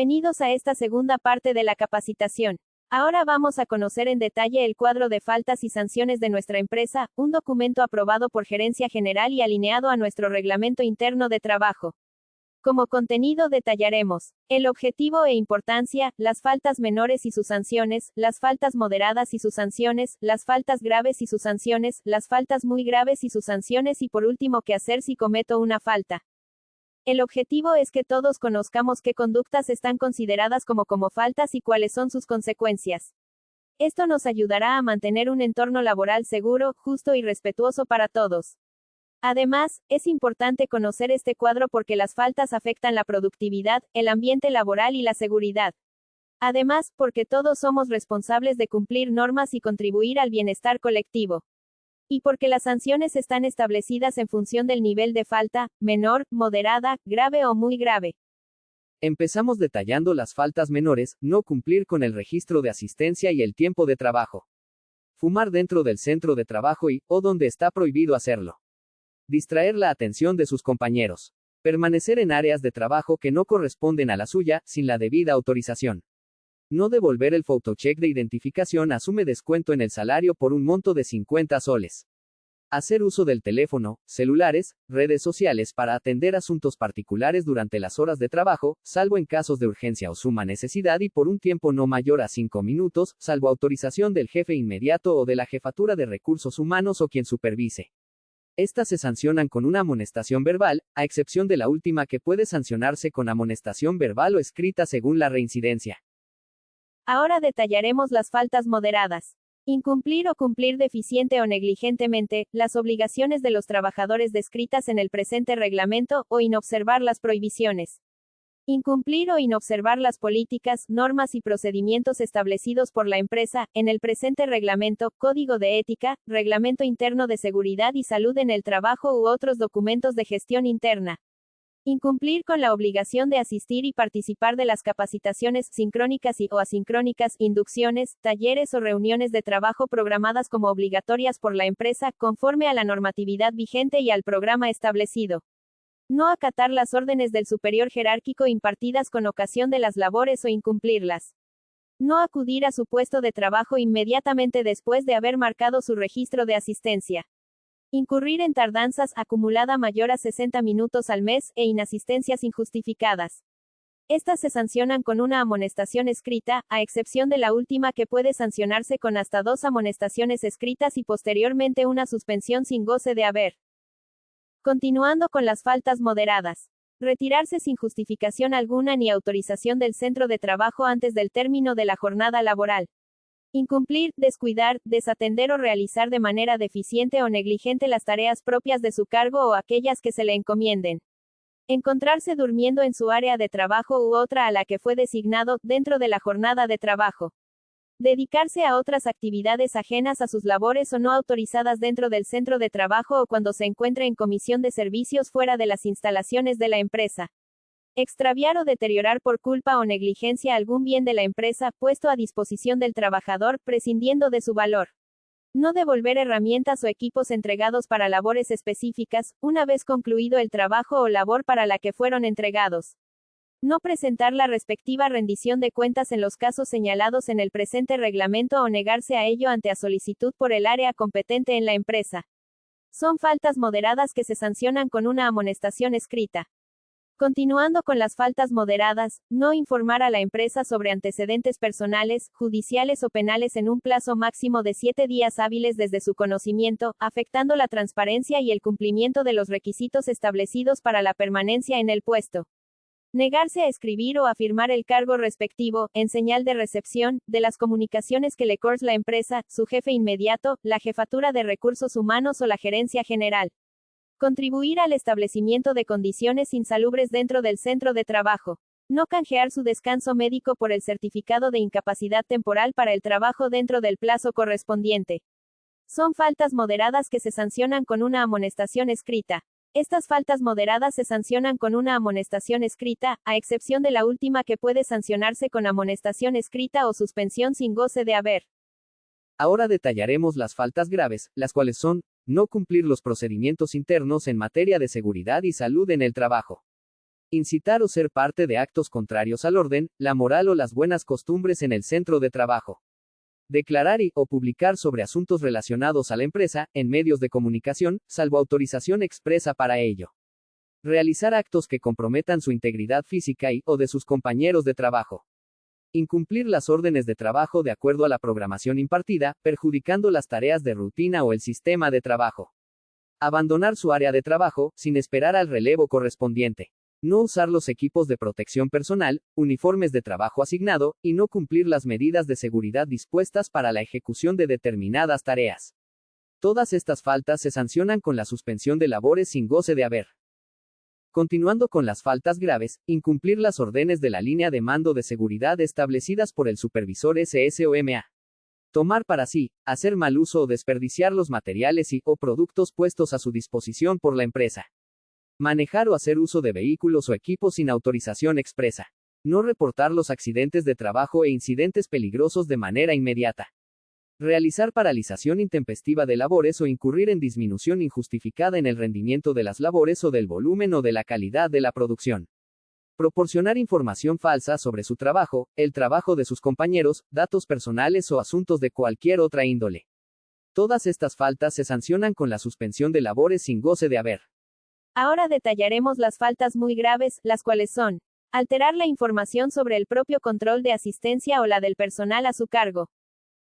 Bienvenidos a esta segunda parte de la capacitación. Ahora vamos a conocer en detalle el cuadro de faltas y sanciones de nuestra empresa, un documento aprobado por Gerencia General y alineado a nuestro reglamento interno de trabajo. Como contenido detallaremos el objetivo e importancia, las faltas menores y sus sanciones, las faltas moderadas y sus sanciones, las faltas graves y sus sanciones, las faltas muy graves y sus sanciones y por último qué hacer si cometo una falta. El objetivo es que todos conozcamos qué conductas están consideradas como faltas y cuáles son sus consecuencias. Esto nos ayudará a mantener un entorno laboral seguro, justo y respetuoso para todos. Además, es importante conocer este cuadro porque las faltas afectan la productividad, el ambiente laboral y la seguridad. Además, porque todos somos responsables de cumplir normas y contribuir al bienestar colectivo. Y porque las sanciones están establecidas en función del nivel de falta, menor, moderada, grave o muy grave. Empezamos detallando las faltas menores: no cumplir con el registro de asistencia y el tiempo de trabajo. Fumar dentro del centro de trabajo o donde está prohibido hacerlo. Distraer la atención de sus compañeros. Permanecer en áreas de trabajo que no corresponden a la suya, sin la debida autorización. No devolver el photocheck de identificación. Asume descuento en el salario por un monto de 50 soles. Hacer uso del teléfono, celulares, redes sociales para atender asuntos particulares durante las horas de trabajo, salvo en casos de urgencia o suma necesidad y por un tiempo no mayor a 5 minutos, salvo autorización del jefe inmediato o de la jefatura de recursos humanos o quien supervise. Estas se sancionan con una amonestación verbal, a excepción de la última que puede sancionarse con amonestación verbal o escrita según la reincidencia. Ahora detallaremos las faltas moderadas. Incumplir o cumplir deficiente o negligentemente las obligaciones de los trabajadores descritas en el presente reglamento, o inobservar las prohibiciones. Incumplir o inobservar las políticas, normas y procedimientos establecidos por la empresa, en el presente reglamento, código de ética, reglamento interno de seguridad y salud en el trabajo u otros documentos de gestión interna. Incumplir con la obligación de asistir y participar de las capacitaciones sincrónicas o asincrónicas, inducciones, talleres o reuniones de trabajo programadas como obligatorias por la empresa, conforme a la normatividad vigente y al programa establecido. No acatar las órdenes del superior jerárquico impartidas con ocasión de las labores o incumplirlas. No acudir a su puesto de trabajo inmediatamente después de haber marcado su registro de asistencia. Incurrir en tardanzas acumulada mayor a 60 minutos al mes, e inasistencias injustificadas. Estas se sancionan con una amonestación escrita, a excepción de la última que puede sancionarse con hasta 2 amonestaciones escritas y posteriormente una suspensión sin goce de haber. Continuando con las faltas moderadas. Retirarse sin justificación alguna ni autorización del centro de trabajo antes del término de la jornada laboral. Incumplir, descuidar, desatender o realizar de manera deficiente o negligente las tareas propias de su cargo o aquellas que se le encomienden. Encontrarse durmiendo en su área de trabajo u otra a la que fue designado, dentro de la jornada de trabajo. Dedicarse a otras actividades ajenas a sus labores o no autorizadas dentro del centro de trabajo o cuando se encuentre en comisión de servicios fuera de las instalaciones de la empresa. Extraviar o deteriorar por culpa o negligencia algún bien de la empresa, puesto a disposición del trabajador, prescindiendo de su valor. No devolver herramientas o equipos entregados para labores específicas, una vez concluido el trabajo o labor para la que fueron entregados. No presentar la respectiva rendición de cuentas en los casos señalados en el presente reglamento o negarse a ello ante solicitud por el área competente en la empresa. Son faltas moderadas que se sancionan con una amonestación escrita. Continuando con las faltas moderadas, no informar a la empresa sobre antecedentes personales, judiciales o penales en un plazo máximo de 7 días hábiles desde su conocimiento, afectando la transparencia y el cumplimiento de los requisitos establecidos para la permanencia en el puesto. Negarse a escribir o a firmar el cargo respectivo, en señal de recepción, de las comunicaciones que le corre la empresa, su jefe inmediato, la jefatura de recursos humanos o la gerencia general. Contribuir al establecimiento de condiciones insalubres dentro del centro de trabajo. No canjear su descanso médico por el certificado de incapacidad temporal para el trabajo dentro del plazo correspondiente. Son faltas moderadas que se sancionan con una amonestación escrita. Estas faltas moderadas se sancionan con una amonestación escrita, a excepción de la última que puede sancionarse con amonestación escrita o suspensión sin goce de haber. Ahora detallaremos las faltas graves, las cuales son: no cumplir los procedimientos internos en materia de seguridad y salud en el trabajo. Incitar o ser parte de actos contrarios al orden, la moral o las buenas costumbres en el centro de trabajo. Declarar o publicar sobre asuntos relacionados a la empresa, en medios de comunicación, salvo autorización expresa para ello. Realizar actos que comprometan su integridad física o de sus compañeros de trabajo. Incumplir las órdenes de trabajo de acuerdo a la programación impartida, perjudicando las tareas de rutina o el sistema de trabajo. Abandonar su área de trabajo, sin esperar al relevo correspondiente. No usar los equipos de protección personal, uniformes de trabajo asignado, y no cumplir las medidas de seguridad dispuestas para la ejecución de determinadas tareas. Todas estas faltas se sancionan con la suspensión de labores sin goce de haber. Continuando con las faltas graves, incumplir las órdenes de la línea de mando de seguridad establecidas por el supervisor SSOMA. Tomar para sí, hacer mal uso o desperdiciar los materiales o productos puestos a su disposición por la empresa. Manejar o hacer uso de vehículos o equipos sin autorización expresa. No reportar los accidentes de trabajo e incidentes peligrosos de manera inmediata. Realizar paralización intempestiva de labores o incurrir en disminución injustificada en el rendimiento de las labores o del volumen o de la calidad de la producción. Proporcionar información falsa sobre su trabajo, el trabajo de sus compañeros, datos personales o asuntos de cualquier otra índole. Todas estas faltas se sancionan con la suspensión de labores sin goce de haber. Ahora detallaremos las faltas muy graves, las cuales son: alterar la información sobre el propio control de asistencia o la del personal a su cargo.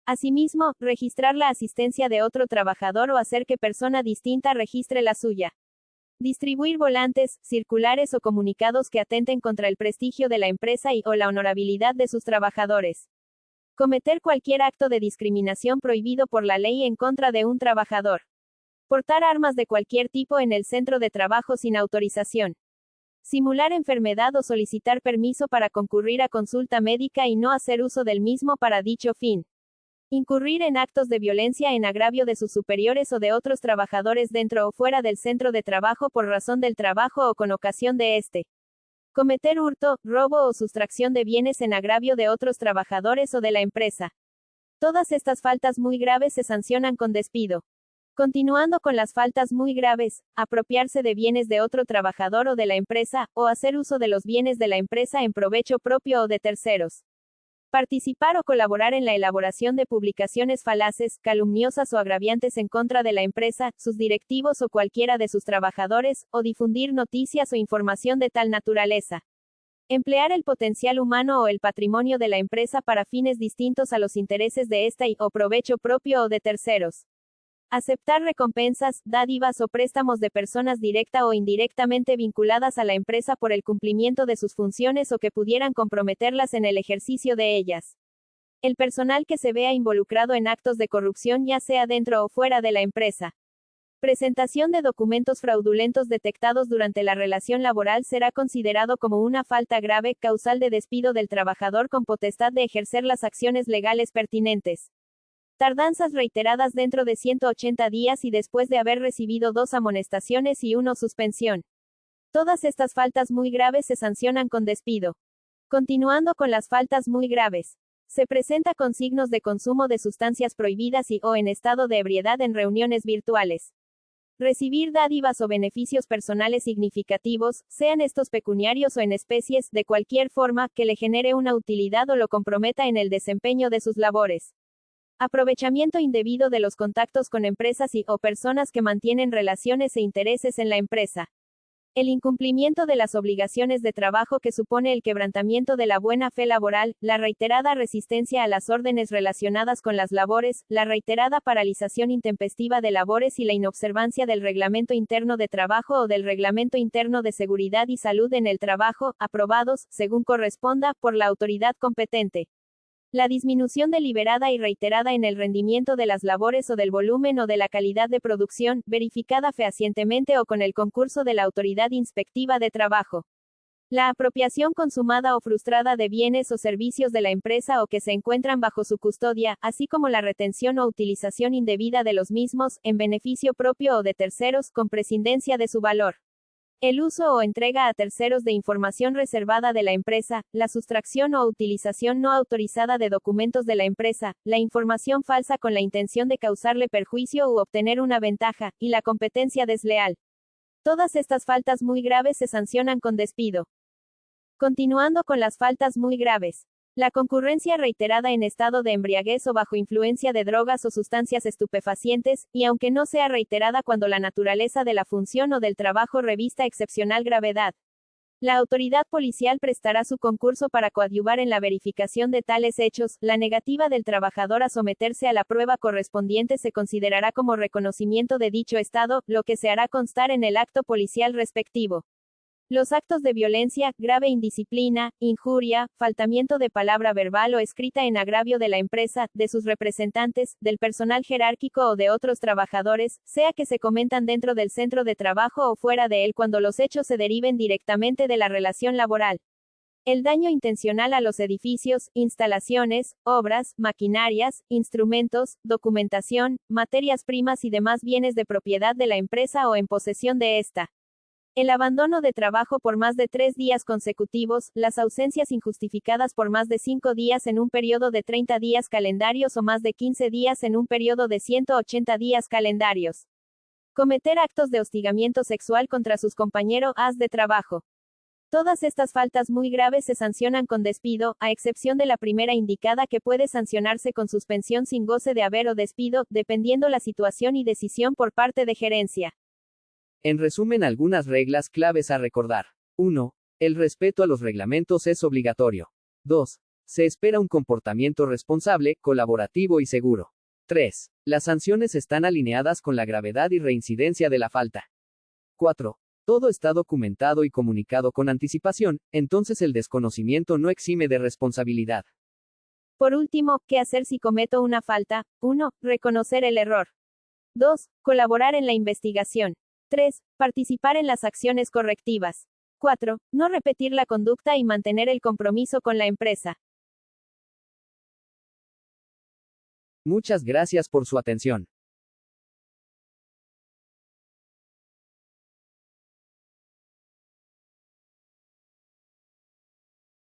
Asimismo, registrar la asistencia de otro trabajador o hacer que persona distinta registre la suya. Distribuir volantes, circulares o comunicados que atenten contra el prestigio de la empresa o la honorabilidad de sus trabajadores. Cometer cualquier acto de discriminación prohibido por la ley en contra de un trabajador. Portar armas de cualquier tipo en el centro de trabajo sin autorización. Simular enfermedad o solicitar permiso para concurrir a consulta médica y no hacer uso del mismo para dicho fin. Incurrir en actos de violencia en agravio de sus superiores o de otros trabajadores dentro o fuera del centro de trabajo por razón del trabajo o con ocasión de este. Cometer hurto, robo o sustracción de bienes en agravio de otros trabajadores o de la empresa. Todas estas faltas muy graves se sancionan con despido. Continuando con las faltas muy graves, apropiarse de bienes de otro trabajador o de la empresa, o hacer uso de los bienes de la empresa en provecho propio o de terceros. Participar o colaborar en la elaboración de publicaciones falaces, calumniosas o agraviantes en contra de la empresa, sus directivos o cualquiera de sus trabajadores, o difundir noticias o información de tal naturaleza. Emplear el potencial humano o el patrimonio de la empresa para fines distintos a los intereses de esta o provecho propio o de terceros. Aceptar recompensas, dádivas o préstamos de personas directa o indirectamente vinculadas a la empresa por el cumplimiento de sus funciones o que pudieran comprometerlas en el ejercicio de ellas. El personal que se vea involucrado en actos de corrupción, ya sea dentro o fuera de la empresa. Presentación de documentos fraudulentos detectados durante la relación laboral será considerado como una falta grave, causal de despido del trabajador con potestad de ejercer las acciones legales pertinentes. Tardanzas reiteradas dentro de 180 días y después de haber recibido 2 amonestaciones y 1 suspensión. Todas estas faltas muy graves se sancionan con despido. Continuando con las faltas muy graves. Se presenta con signos de consumo de sustancias prohibidas o en estado de ebriedad en reuniones virtuales. Recibir dádivas o beneficios personales significativos, sean estos pecuniarios o en especies, de cualquier forma, que le genere una utilidad o lo comprometa en el desempeño de sus labores. Aprovechamiento indebido de los contactos con empresas o personas que mantienen relaciones e intereses en la empresa. El incumplimiento de las obligaciones de trabajo que supone el quebrantamiento de la buena fe laboral, la reiterada resistencia a las órdenes relacionadas con las labores, la reiterada paralización intempestiva de labores y la inobservancia del reglamento interno de trabajo o del reglamento interno de seguridad y salud en el trabajo, aprobados, según corresponda, por la autoridad competente. La disminución deliberada y reiterada en el rendimiento de las labores o del volumen o de la calidad de producción, verificada fehacientemente o con el concurso de la autoridad inspectiva de trabajo. La apropiación consumada o frustrada de bienes o servicios de la empresa o que se encuentran bajo su custodia, así como la retención o utilización indebida de los mismos, en beneficio propio o de terceros, con prescindencia de su valor. El uso o entrega a terceros de información reservada de la empresa, la sustracción o utilización no autorizada de documentos de la empresa, la información falsa con la intención de causarle perjuicio u obtener una ventaja, y la competencia desleal. Todas estas faltas muy graves se sancionan con despido. Continuando con las faltas muy graves. La concurrencia reiterada en estado de embriaguez o bajo influencia de drogas o sustancias estupefacientes, y aunque no sea reiterada cuando la naturaleza de la función o del trabajo revista excepcional gravedad. La autoridad policial prestará su concurso para coadyuvar en la verificación de tales hechos. La negativa del trabajador a someterse a la prueba correspondiente se considerará como reconocimiento de dicho estado, lo que se hará constar en el acto policial respectivo. Los actos de violencia, grave indisciplina, injuria, faltamiento de palabra verbal o escrita en agravio de la empresa, de sus representantes, del personal jerárquico o de otros trabajadores, sea que se cometan dentro del centro de trabajo o fuera de él cuando los hechos se deriven directamente de la relación laboral. El daño intencional a los edificios, instalaciones, obras, maquinarias, instrumentos, documentación, materias primas y demás bienes de propiedad de la empresa o en posesión de ésta. El abandono de trabajo por más de 3 días consecutivos, las ausencias injustificadas por más de 5 días en un periodo de 30 días calendarios o más de 15 días en un periodo de 180 días calendarios. Cometer actos de hostigamiento sexual contra sus compañeros de trabajo. Todas estas faltas muy graves se sancionan con despido, a excepción de la primera indicada que puede sancionarse con suspensión sin goce de haber o despido, dependiendo la situación y decisión por parte de gerencia. En resumen, algunas reglas claves a recordar. 1. El respeto a los reglamentos es obligatorio. 2. Se espera un comportamiento responsable, colaborativo y seguro. 3. Las sanciones están alineadas con la gravedad y reincidencia de la falta. 4. Todo está documentado y comunicado con anticipación, entonces el desconocimiento no exime de responsabilidad. Por último, ¿qué hacer si cometo una falta? 1. Reconocer el error. 2. Colaborar en la investigación. 3. Participar en las acciones correctivas. 4. No repetir la conducta y mantener el compromiso con la empresa. Muchas gracias por su atención.